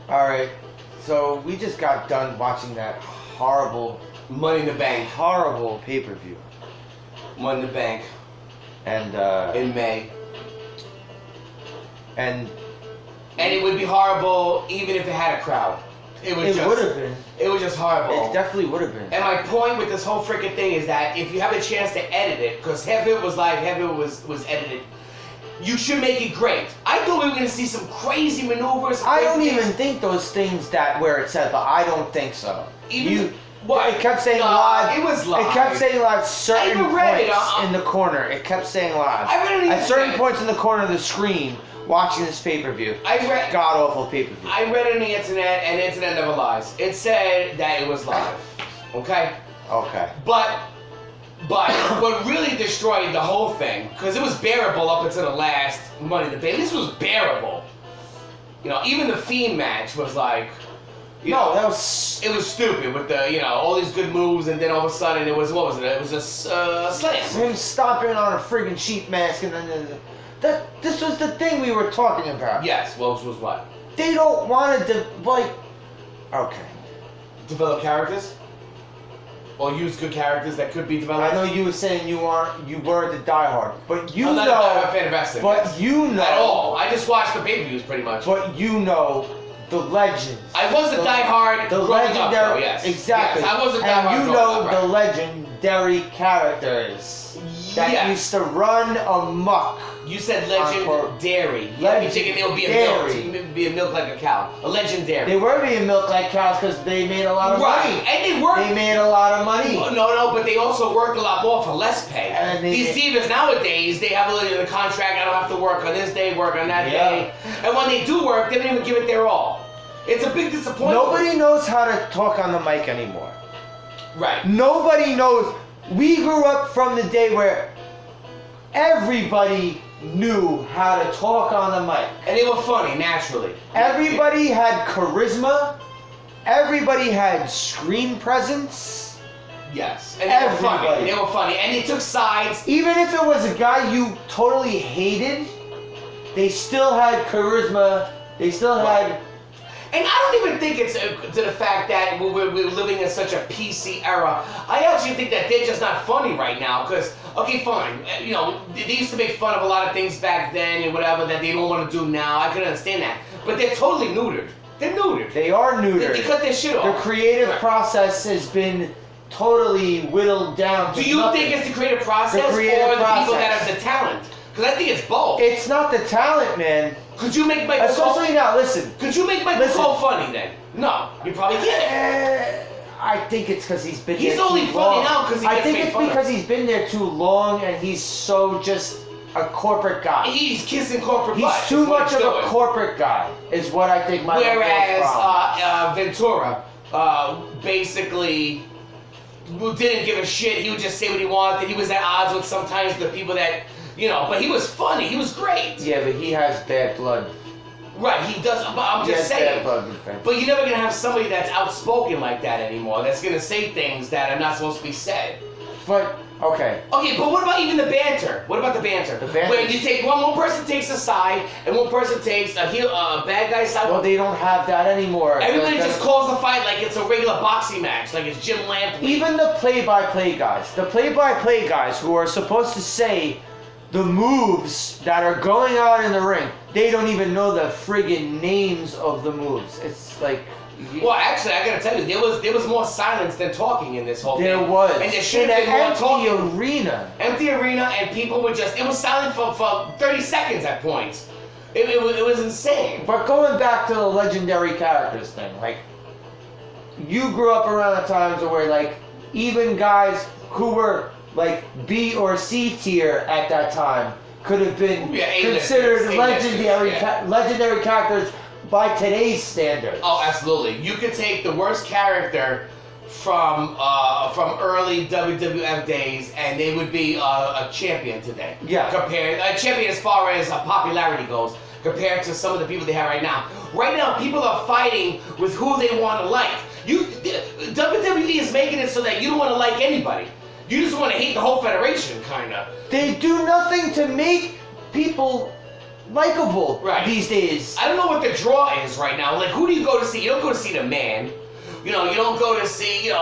Alright, so we just got done watching that horrible Money in the Bank. horrible pay-per-view. Money in the Bank. And in May. And it would be horrible even if it had a crowd. It would have been. It was just horrible. It definitely would have been. And my point with this whole freaking thing is that if you have a chance to edit it, because half of it was live, half of it was edited, you should make it great. I thought we were going to see some crazy maneuvers. I don't even think those things that where it said, but I don't think so. It kept saying live. It was live. It kept saying live certain points in the corner. It kept saying live. I read it at certain points in the corner of the screen. Watching this pay-per-view. God awful pay-per-view. I read it on the internet, and the internet never lies. It said that it was live. Okay? Okay. But what really destroyed the whole thing, because it was bearable up until the last Money in the Bank. This was bearable. You know, even the Fiend match was like, it was stupid with the, all these good moves, and then all of a sudden it was, what was it? It was a slam. Him stomping on a friggin' sheep mask, and then this was the thing we were talking about. Yes, well, which was what? They don't want to, okay. Develop characters? Or use good characters that could be developed? I know you were saying you weren't the diehard, but I'm not a fan of wrestling. But you know. At all. I just watched the pay-per-views pretty much. But you know the legends. I was a diehard the legendary, up, though, yes. Exactly. Yes, I was a diehard. And you know the legendary characters that used to run amok. You said legendary. Yeah, you thinking they'll be a milk. Be a milk like a cow. A legendary. They were being milked like cows because they made a lot of money. And they worked. They made a lot of money. No, but they also worked a lot more for less pay. And these divas nowadays, they have a little in the contract. I don't have to work on this day, work on that day. And when they do work, they don't even give it their all. It's a big disappointment. Nobody knows how to talk on the mic anymore. Right. Nobody knows. We grew up from the day where everybody knew how to talk on the mic. And they were funny, naturally. Everybody had charisma. Everybody had screen presence. Yes. And they were funny. They were funny. And they took sides. Even if it was a guy you totally hated, they still had charisma. They still had... And I don't even think it's to the fact that we're living in such a PC era. I actually think that they're just not funny right now. Because, okay, fine. They used to make fun of a lot of things back then and whatever that they don't want to do now. I can understand that. But they're totally neutered. They're neutered. They are neutered. They cut their shit off. The creative process has been totally whittled down to Do you nothing. think it's the creative process or the people that have the talent? Because I think it's both. It's not the talent, man. Could you make Michael Especially now, listen. Could you make Michael Cole funny then? No, you probably can't. I think it's because he's been there too long. He's only funny now because he gets I think it's because he's been there too long and he's so just a corporate guy. He's kissing corporate butt. He's too much of a corporate guy, is what I think Michael Cole's problem. Whereas Ventura basically didn't give a shit. He would just say what he wanted. He was at odds with sometimes the people that... but he was funny. He was great. Yeah, but he has bad blood. Right, he does. But I'm just saying. But you're never going to have somebody that's outspoken like that anymore. That's going to say things that are not supposed to be said. But, okay. Okay, but what about even the banter? What about the banter? The banter. When you take one person takes a side, and one person takes a bad guy's side. Well, they don't have that anymore. Everybody just calls the fight like it's a regular boxing match, like it's Jim Lampley. Even the play-by-play guys. The play-by-play guys who are supposed to say the moves that are going on in the ring, they don't even know the friggin' names of the moves. It's like... Well, actually, I gotta tell you, there was more silence than talking in this whole thing. There was. And there should have been more talking. Empty arena. Empty arena, and people were just... It was silent for 30 seconds at points. It was insane. But going back to the legendary characters thing, like... You grew up around the times where, like, even guys who were... like B or C tier at that time could have been considered legendary characters by today's standards. Oh, absolutely. You could take the worst character from early WWF days, and they would be a champion today. Yeah. A champion as far as popularity goes, compared to some of the people they have right now. Right now, people are fighting with who they want to like. WWE is making it so that you don't want to like anybody. You just want to hate the whole federation, kind of. They do nothing to make people likable these days. I don't know what the draw is right now. Like, who do you go to see? You don't go to see the man. You know, you don't go to see, who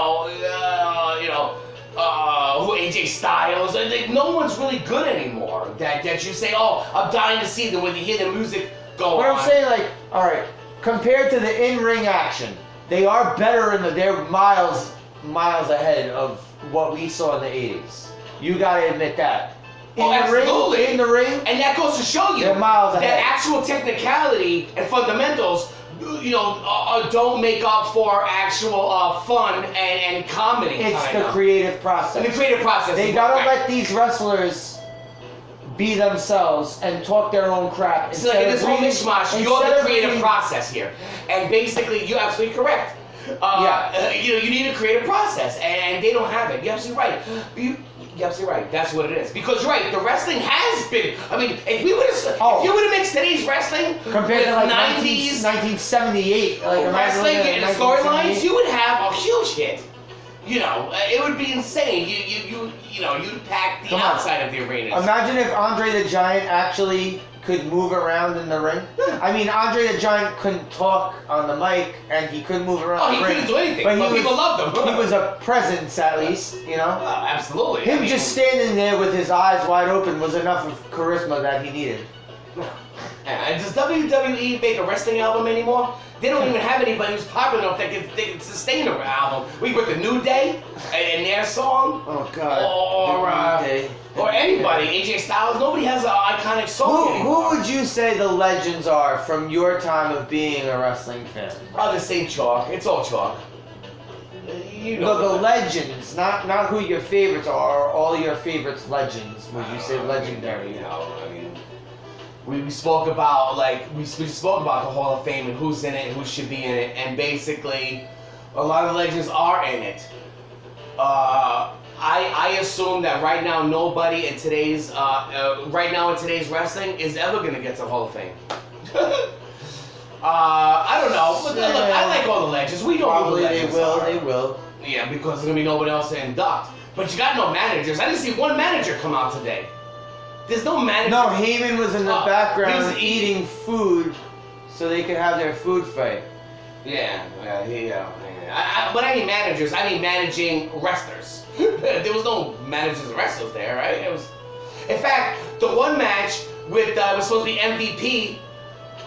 AJ Styles. No one's really good anymore. That you say, oh, I'm dying to see them when you hear the music go But on. I'm saying, like, all right, compared to the in-ring action, they are better they're miles ahead of what we saw in the 80s. You gotta admit that. In the ring, and that goes to show you they're miles that ahead. actual technicality and fundamentals, don't make up for actual fun and comedy. It's the creative process. And the creative process. They gotta let these wrestlers be themselves and talk their own crap. So like in this whole mishmash, you're the creative process here, and basically, you're absolutely correct. You need a creative process, and they don't have it. You're absolutely right. You're absolutely right. That's what it is. Because you're right, the wrestling has been. I mean, if you would have mixed today's wrestling compared to like 90s, 1978, wrestling and storylines, you would have a huge hit. It would be insane. You'd pack the outside of the arena. Imagine if Andre the Giant actually could move around in the ring. I mean, Andre the Giant couldn't talk on the mic, and he couldn't move around the ring. He couldn't do anything, but people loved him. He was a presence, at least, Absolutely. Him just standing there with his eyes wide open was enough of charisma that he needed. And does WWE make a wrestling album anymore? They don't even have anybody who's popular enough that can sustain an album. We put the New Day and their song. Oh God. Or anybody. AJ Styles. Nobody has an iconic song anymore. Who would you say the legends are from your time of being a wrestling fan? Oh, the same chalk. It's all chalk. No, the legends, not who your favorites are. All your favorites legends. Would you say legendary? We spoke about we spoke about the Hall of Fame and who's in it and who should be in it, and basically a lot of legends are in it. I assume that right now nobody in today's wrestling is ever gonna get to the Hall of Fame. I don't know. But look, I like all the legends. We know who the legends are. They will. Yeah, because there's gonna be nobody else to induct. But you got no managers. I didn't see one manager come out today. There's no manager. No, Heyman was in the background eating food so they could have their food fight. Yeah. But I mean managers. I mean managing wrestlers. There was no managers and wrestlers there, right? It was. In fact, the one match with was supposed to be MVP.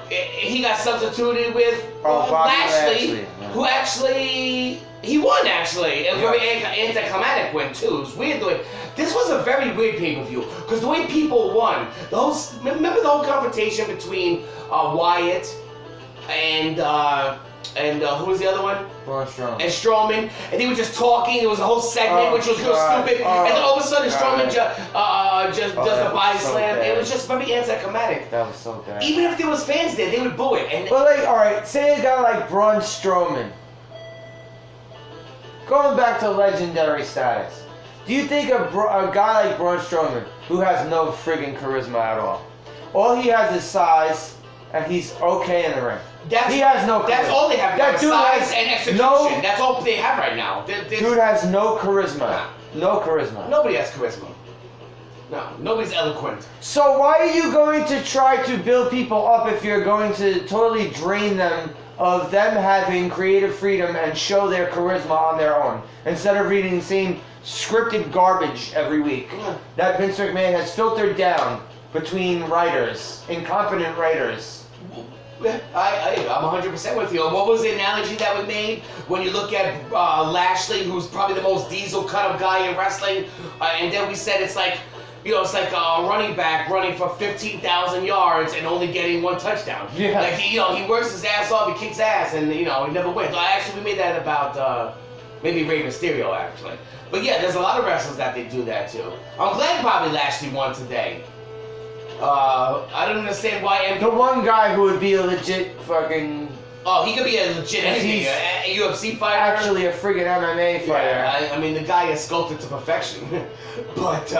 He got substituted with Lashley, who actually he won actually. A very anticlimactic win too. It was weird the way. This was a very weird pay-per-view because the way people won. Remember the whole confrontation between Wyatt and who was the other one? Braun Strowman. And Strowman, and they were just talking. There was a whole segment which was real stupid, and then all of a sudden Strowman just does the body slam. It was just very anticlimactic. That was so bad. Even if there was fans there, they would boo it. But all right, say a guy like Braun Strowman, going back to legendary status. Do you think a guy like Braun Strowman, who has no friggin' charisma at all he has is size, and he's okay in the ring. He has no charisma. That's all they have. That dude size and execution. That's all they have right now. Dude has no charisma. No charisma. Nobody has charisma. No, nobody's eloquent. So why are you going to try to build people up if you're going to totally drain them of them having creative freedom and show their charisma on their own, instead of reading the same scripted garbage every week that Vince McMahon has filtered down between writers, incompetent writers? I'm 100% with you. What was the analogy that we made when you look at Lashley, who's probably the most diesel cut-up guy in wrestling, and then we said it's like a running back running for 15,000 yards and only getting one touchdown. Yeah. Like he works his ass off, he kicks ass, and he never wins. Actually, we made that about maybe Rey Mysterio actually. But yeah, there's a lot of wrestlers that they do that too. I'm glad probably Lashley won today. I don't understand why MVP... The one guy who would be a legit fucking... Oh, he could be a legit anything. A UFC fighter. Actually a friggin' MMA fighter. Yeah, I mean, the guy is sculpted to perfection. But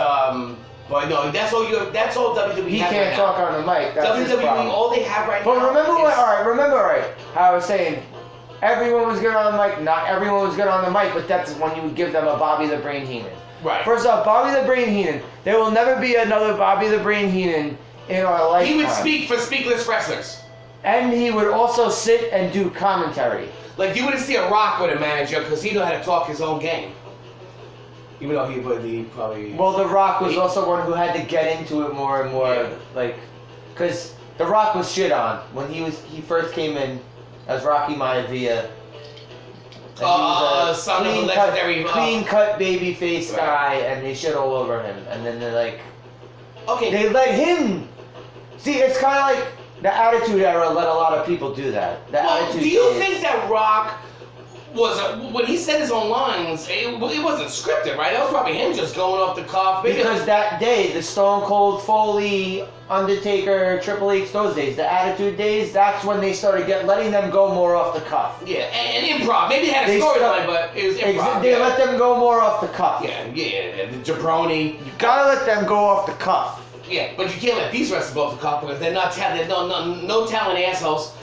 no, that's all WWE He has can't right talk now. on the mic. That's his WWE, problem. all they have right but now remember how I was saying, everyone was good on the mic. Not everyone was good on the mic, but that's when you would give them a Bobby the Brain Heenan. Right. First off, Bobby the Brain Heenan. There will never be another Bobby the Brain Heenan in our lifetime. He would speak for speakless wrestlers. And he would also sit and do commentary. Like, you wouldn't see a Rock with a manager because he knew how to talk his own game. Even though he probably... Well, The Rock was also one who had to get into it more and more. Yeah. Like, because The Rock was shit on when he first came in as Rocky Maivia. Son of a legendary... Clean-cut babyface guy, and they shit all over him. And then they're like... Okay. They let him... See, it's kind of like... The Attitude Era let a lot of people do that. Do you think that Rock was... when he said his own lines, it wasn't scripted, right? That was probably him just going off the cuff. Because that day, the Stone Cold, Foley, Undertaker, Triple H, those days, the Attitude days, that's when they started letting them go more off the cuff. Yeah, and improv. Maybe they had a storyline, but it was improv. They let them go more off the cuff. Yeah, the jabroni. You gotta let them go off the cuff. Yeah, but you can't let these wrestlers go off the cuff because they're not talented. No talent assholes.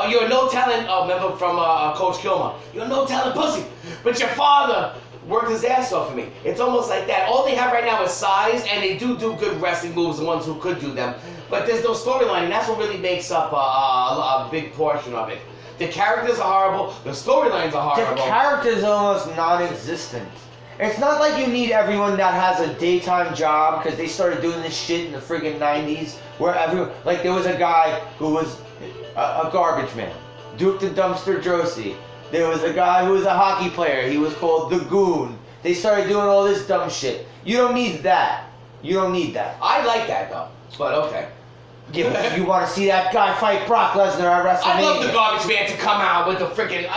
You're a no talent member from Coach Kilmer. You're a no talent pussy. But your father worked his ass off for me. It's almost like that. All they have right now is size, and they do good wrestling moves, the ones who could do them. But there's no storyline, and that's what really makes up a big portion of it. The characters are horrible. The storylines are horrible. The characters are almost non-existent. It's not like you need everyone that has a daytime job because they started doing this shit in the friggin' 90s where everyone, like there was a guy who was a garbage man, Duke the Dumpster Drosy. There was a guy who was a hockey player. He was called the Goon. They started doing all this dumb shit. You don't need that. You don't need that. I like that though, but okay. Yeah, but you want to see that guy fight Brock Lesnar at WrestleMania. I love the garbage man to come out with the freaking.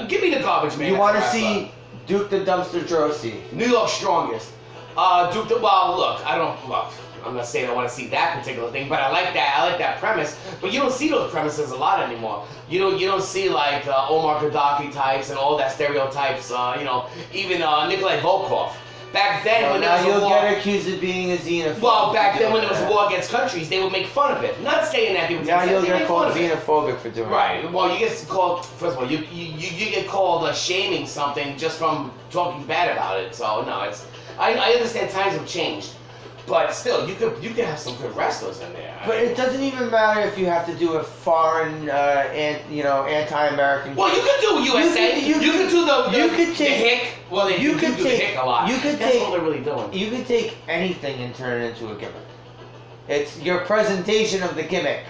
Give me the garbage man. You want to see Duke the Dumpster Drosy. New York's strongest. Duke the. Well, look, I'm not saying I want to see that particular thing, but I like that premise. But you don't see those premises a lot anymore. You don't see like Omar Gaddafi types and all that stereotypes. Even Nikolai Volkov. Back then, when there was a war, you'll get accused of being a xenophobe. Well, back then when there was a war against countries, they would make fun of it. Not saying that they would. Now you'll get called xenophobic for doing it. Right. Well, you get called. First of all, you get called shaming something just from talking bad about it. So no, it's. I understand times have changed, but still, you could have some good wrestlers in there. But it doesn't even matter if you have to do a foreign, anti-American. Well, you could do USA. You could do the hick. Well, you could do the hick a lot. That's what they're really doing. You could take anything and turn it into a gimmick. It's your presentation of the gimmick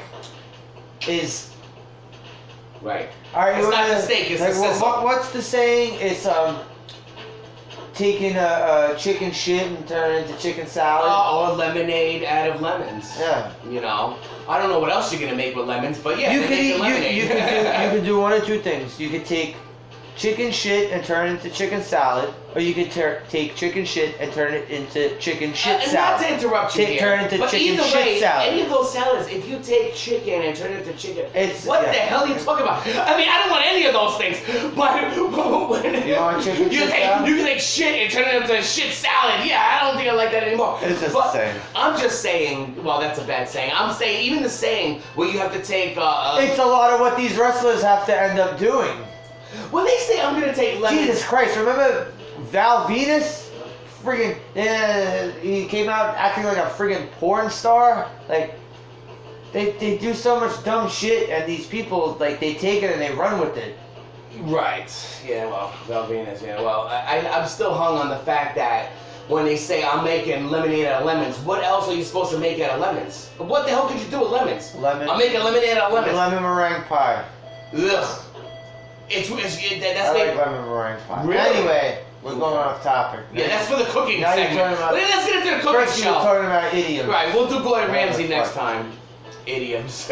is right. It's not the steak. It's the sizzle. What's the saying? It's taking a chicken shit and turn it into chicken salad. Or lemonade out of lemons. Yeah. I don't know what else you're gonna make with lemons, but yeah, you could do one of two things. You could take chicken shit and turn it into chicken salad, or you could take chicken shit and turn it into chicken shit salad. Not to interrupt you here, turn it into but chicken either shit way, salad. any of those salads, if you take chicken and turn it into chicken, What the hell are you talking about? I mean, I don't want any of those things, but you want chicken shit salad? You can take shit and turn it into shit salad. Yeah, I don't think I like that anymore. It's just the same. I'm just saying. Well, that's a bad saying. I'm saying even the saying where you have to take. It's a lot of what these wrestlers have to end up doing. When they say I'm gonna take lemons. Jesus Christ! Remember Val Venus? Friggin', he came out acting like a friggin' porn star. Like they do so much dumb shit, and these people like they take it and they run with it. Right. Yeah. Well, Val Venus. Yeah. Well, I'm still hung on the fact that when they say I'm making lemonade out of lemons, what else are you supposed to make out of lemons? What the hell could you do with lemons? I'm making lemonade out of lemons. Lemon meringue pie. Ugh. I like lemon meringue pie. Really? Anyway, we're going off topic. Yeah, that's for the cooking segment. Let's get into the cooking first show. We're talking about idioms. Right, we'll do Gordon Ramsay next time. Idioms.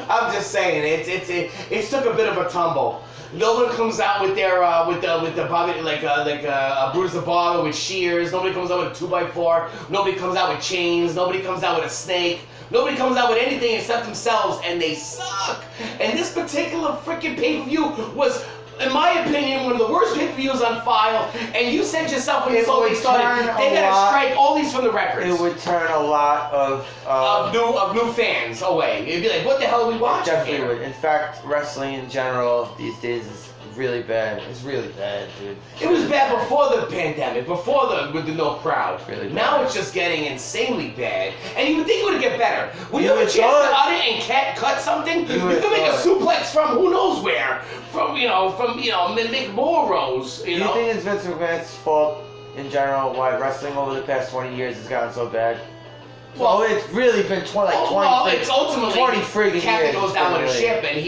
I'm just saying, it took a bit of a tumble. No one comes out with their with the Bobby like a Bruce the Barber with shears. Nobody comes out with a 2x4. Nobody comes out with chains. Nobody comes out with a snake. Nobody comes out with anything except themselves, and they suck. And this particular freaking pay-per-view was, in my opinion, one of the worst pay-per-views on file. And you said yourself when this whole thing started, they gotta strike all these from the records. It would turn a lot of new fans away. It'd be like, what the hell are we watching? It definitely would. In fact, wrestling in general these days is really bad. It's really bad, dude. It was bad before the pandemic, with the no crowd. Really bad. Now it's just getting insanely bad. And you would think it would get better. When you You have a would chance to thought- cut it and cut something, you would can make a thought. suplex from who knows where. Make more rows, Do you think it's Vince McMahon's fault in general why wrestling over the past 20 years has gotten so bad? Well, it's really been 20 it's ultimately 20 friggin' the captain years. goes down with a really. ship, and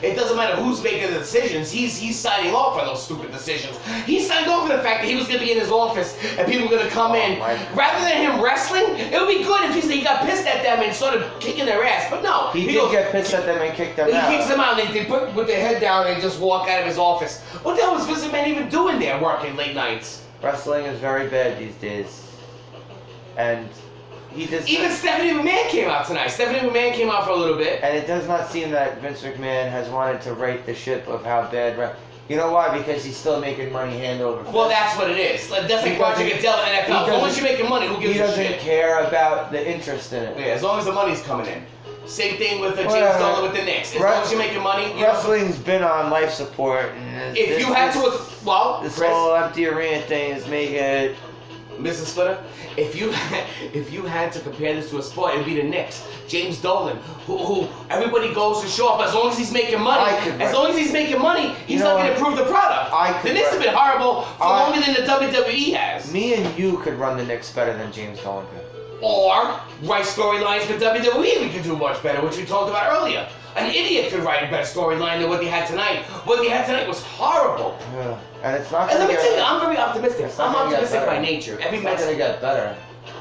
it doesn't matter who's making the decisions. He's signing off on those stupid decisions. He signed off on the fact that he was going to be in his office and people were going to come in. Rather than him wrestling, it would be good if he got pissed at them and started kicking their ass. But no, He did get pissed at them and kicked them out. He kicks them out and they put their head down and just walk out of his office. What the hell was Vince McMahon even doing there, working late nights? Wrestling is very bad these days, and he just Even Stephanie McMahon came out tonight. Stephanie McMahon came out for a little bit. and it does not seem that Vince McMahon has wanted to right the ship of how bad. You know why? Because he's still making money hand over fist. Well, that's what it is. Like, that's like He Roger doesn't- Goodell in NFL. As long as you're making money, who gives He a doesn't shit? care about the interest in it. Yeah, as long as the money's coming in. Same thing with James Well, Dolan with the Knicks. As long as you're making money, you know, Wrestling's been on life support, and if you had to, this Chris, whole empty arena thing is making it. Mrs. Splitter, if you had to compare this to a sport, it'd be the Knicks. James Dolan, who everybody goes to show up as long as he's making money. As long as he's making money, he's not going to improve the product. The Knicks have been horrible for longer than the WWE has. Me and you could run the Knicks better than James Dolan could. Or write storylines for WWE we could do much better, which we talked about earlier. An idiot could write a better storyline than what they had tonight. What they had tonight was horrible. Yeah. And it's not. And let me gonna tell you, get, I'm very optimistic. it's not I'm gonna get optimistic by better. nature. Every It's not match. gonna get better.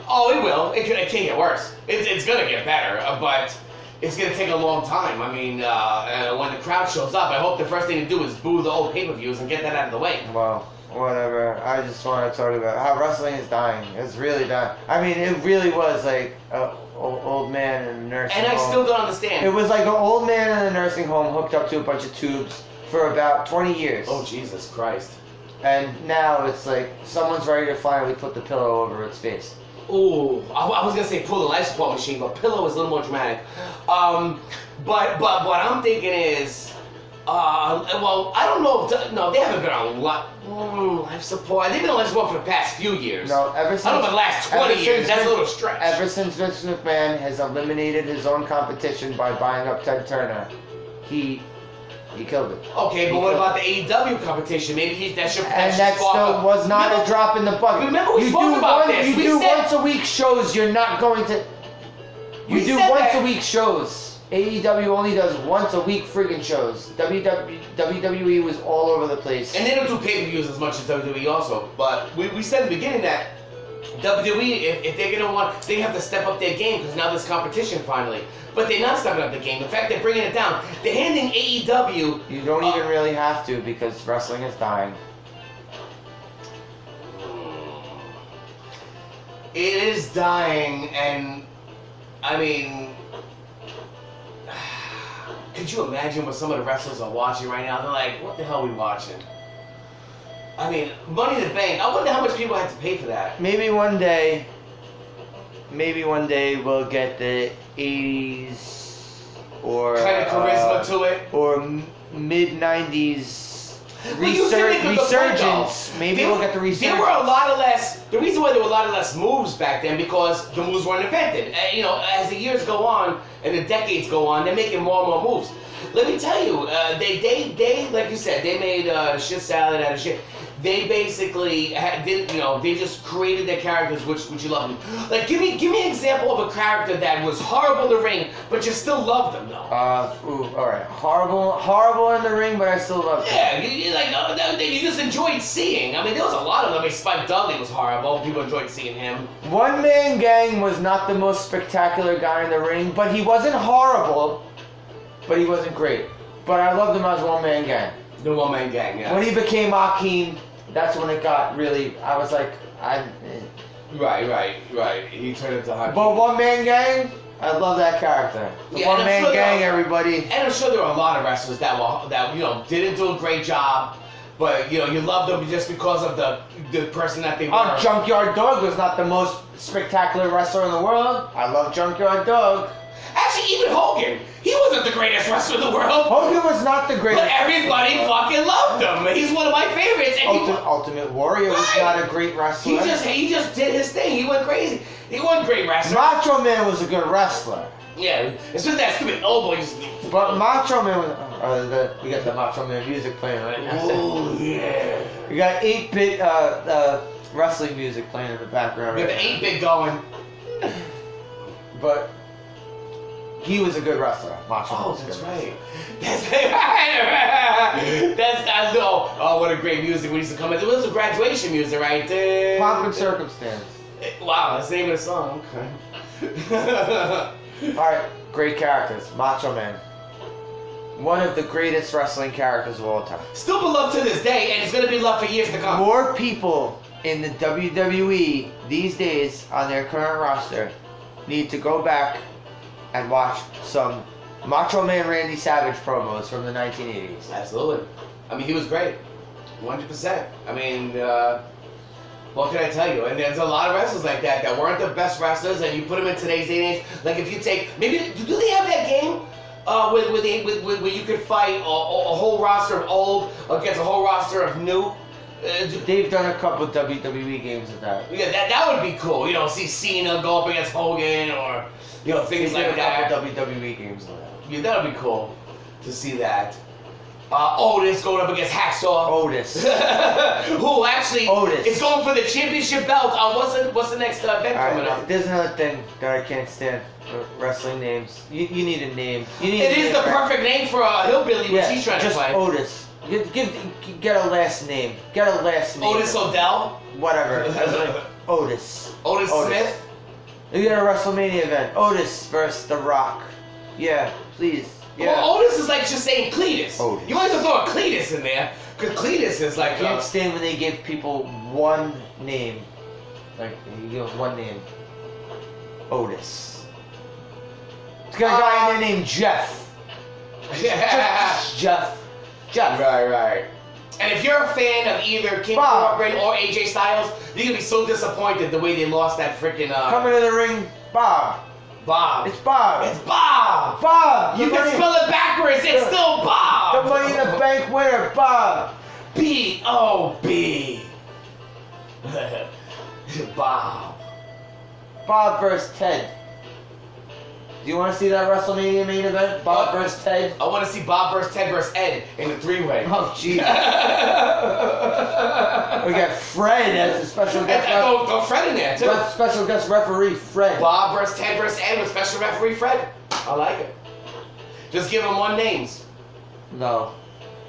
Oh, it will. It can't get worse. It's gonna get better, but it's gonna take a long time. I mean, when the crowd shows up, I hope the first thing to do is boo the old pay-per-views and get that out of the way. Well, whatever. I just want to talk about how wrestling is dying. It's really dying. I mean, it really was like an old man in a nursing And I home. still don't understand. It was like an old man in a nursing home hooked up to a bunch of tubes for about 20 years. Oh, Jesus Christ. And now it's like someone's ready to finally put the pillow over its face. Ooh, I was gonna say pull the life support machine, but pillow is a little more dramatic. But what I'm thinking is, well, I don't know if no, they haven't been on life support. They've been on life support for the past few years. No, ever since I don't know, the last 20 ever years. since That's a Vince- little stretch. Ever since Vince McMahon has eliminated his own competition by buying up Ted Turner, he killed it. Okay, but what about the AEW competition? Maybe that should. And that still was not a drop in the bucket. Remember we spoke about this. You We do said- once a week shows. You're not going to. You We do said once that- a week shows. AEW only does once a week friggin' shows. WWE was all over the place. And they don't do pay-per-views as much as WWE also. But we said in the beginning that WWE, if they're gonna want, they have to step up their game because now there's competition finally. But they're not stepping up the game. In fact, they're bringing it down. They're handing AEW. You don't even really have to because wrestling is dying. It is dying, and I mean, could you imagine what some of the wrestlers are watching right now? They're like, what the hell are we watching? I mean, Money in the Bank. I wonder how much people had to pay for that. Maybe one day we'll get the 80s or Kind of charisma to it. or mid 90s Well, you said they could go resurgence. though. Maybe we'll get the resurgence. There were a lot of less. The reason why there were a lot of less moves back then because the moves weren't invented. You know, as the years go on and the decades go on, they're making more and more moves. Let me tell you, they like you said, they made shit salad out of shit. They basically they just created their characters, which you love them. Like, give me an example of a character that was horrible in the ring, but you still love them though. All right, horrible in the ring, but I still love him. Yeah, you just enjoyed seeing. I mean, there was a lot of them. I mean, Spike Dudley was horrible. People enjoyed seeing him. One Man Gang was not the most spectacular guy in the ring, but he wasn't horrible, but he wasn't great. But I loved him as One Man Gang. The One Man Gang, yeah. When he became Akeem, that's when it got really. I was like, Right. He turned into hockey. But One Man Gang, I love that character. The Yeah, One and I'm Man sure Gang, there are- everybody. And I'm sure there were a lot of wrestlers that didn't do a great job, but you loved them just because of the person that they were. Junkyard Dog was not the most spectacular wrestler in the world. I love Junkyard Dog. Actually, even Hogan, he wasn't the greatest wrestler in the world. Hogan was not the greatest. But everybody fucking loved him. He's one of my favorites. And Ultimate Warrior was not a great wrestler. He just did his thing. He went crazy. He wasn't a great wrestler. Macho Man was a good wrestler. Yeah, it's just that stupid elbow. But Macho Man was... we got the Macho Man music playing right now. Oh, yeah. We got 8-bit wrestling music playing in the background We right got the now. 8-bit going. But he was a good wrestler. Macho Man Oh, was a that's good right. That's no. Oh, what a great music we used to come in. It was a graduation music, right? Pomp and Circumstance. Wow, that's the name of the song. Okay. Alright, great characters. Macho Man. One of the greatest wrestling characters of all time. Still beloved to this day, and it's going to be loved for years to come. More people in the WWE these days on their current roster need to go back and watch some Macho Man Randy Savage promos from the 1980s. Absolutely. I mean, he was great. 100%. I mean, what can I tell you? And there's a lot of wrestlers like that that weren't the best wrestlers, and you put them in today's day and age. Like if you take, maybe, do they have that game where you could fight a whole roster of old against a whole roster of new? They've done a couple of WWE games of that. Yeah, that would be cool. You know, see Cena go up against Hogan or, you know, things like that. A couple WWE games of that. Yeah, that would be cool to see that. Otis going up against Hacksaw. Otis. Who actually Otis. is going for the championship belt. What's the next event coming up? There's another thing that I can't stand. Wrestling names. You need a name. It is the perfect name for a hillbilly, which he's trying to play. Otis. Get a last name. Get a last name. Otis Odell? Whatever. I was like, Otis. Otis Smith? You got a WrestleMania event. Otis versus The Rock. Yeah, please. Yeah. Well, Otis is like just saying Cletus. Otis. You might as well throw a Cletus in there, because Cletus is like... I can't stand when they give people one name. Like, you give one name. Otis. It's got a guy in there named Jeff. Jeff. Right. And if you're a fan of either King Corbin or AJ Styles, you're going to be so disappointed the way they lost that freaking... Coming to the ring, Bob. Bob. It's Bob. It's Bob. Bob. You can spell it backwards. It's still Bob. The Money in the Bank winner, Bob. B-O-B. Bob. Bob versus Ted. Do you want to see that WrestleMania main event? Bob versus Ted? I want to see Bob versus Ted versus Ed in the three-way. Oh, jeez. We got Fred as a special guest. Throw Fred in there, too. Special guest referee, Fred. Bob versus Ted versus Ed with special referee Fred. I like it. Just give them one names. No.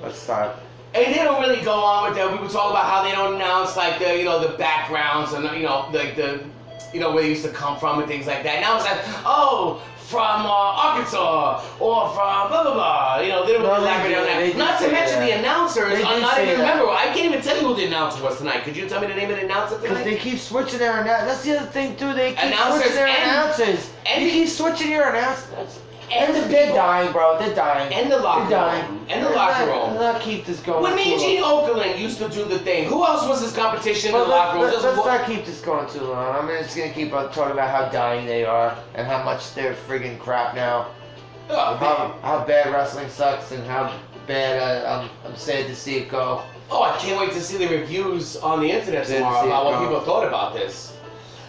Let's start. And they don't really go on with that. We were talking about how they don't announce like the, you know, the backgrounds and like the where they used to come from and things like that. Now it's like, oh, from Arkansas or from blah blah blah. You know, they don't really elaborate on that. Not to mention the announcers. I'm not even remember. I can't even tell you who the announcer was tonight. Could you tell me the name of the announcer tonight? Because they keep switching their announcers. That's the other thing too. They keep Announcers switching their announcers. You keep switching your announcers. And they're dying, bro. They're dying. And the locker dying. room. And the locker room. Let's keep this going. When me and Gene Okerlund used to do the thing, who else was his competition in the locker room? Let's not keep this going too long. I'm just gonna keep on talking about how dying they are and how much they're friggin' crap now. Oh, how bad wrestling sucks and how bad I'm sad to see it go. Oh, I can't wait to see the reviews on the internet tomorrow about what people thought about this.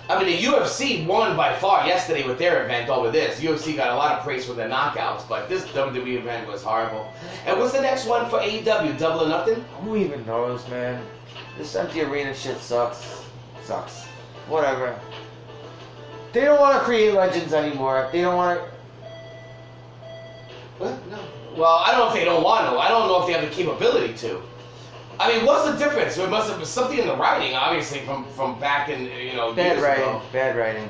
I mean, the UFC won by far yesterday with their event over this. UFC got a lot of praise for their knockouts, but this WWE event was horrible. And what's the next one for AEW? Double or Nothing? Who even knows, man? This empty arena shit sucks. Sucks. Whatever. They don't want to create legends anymore. They don't want to... What? No. Well, I don't know if they don't want to. I don't know if they have the capability to. I mean, what's the difference? There must have been something in the writing, obviously, from back in, Bad years writing. ago. Bad writing.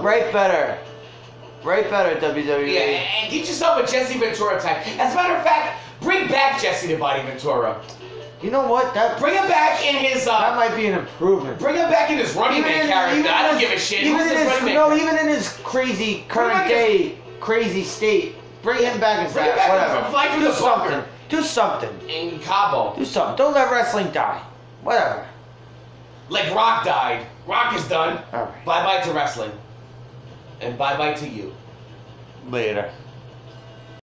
Write better. Write better, WWE. Yeah, and get yourself a Jesse Ventura type. As a matter of fact, bring back Jesse the Body Ventura. You know what? Bring him back in his... that might be an improvement. Bring him back in his running man character. I don't give a shit. Even in his crazy, current day, crazy state. Bring him back as that. Whatever. Fly through the bunker. Do something. In Cabo. Do something. Don't let wrestling die. Whatever. Like Rock died. Rock is done. All right. Bye-bye to wrestling. And bye-bye to you. Later.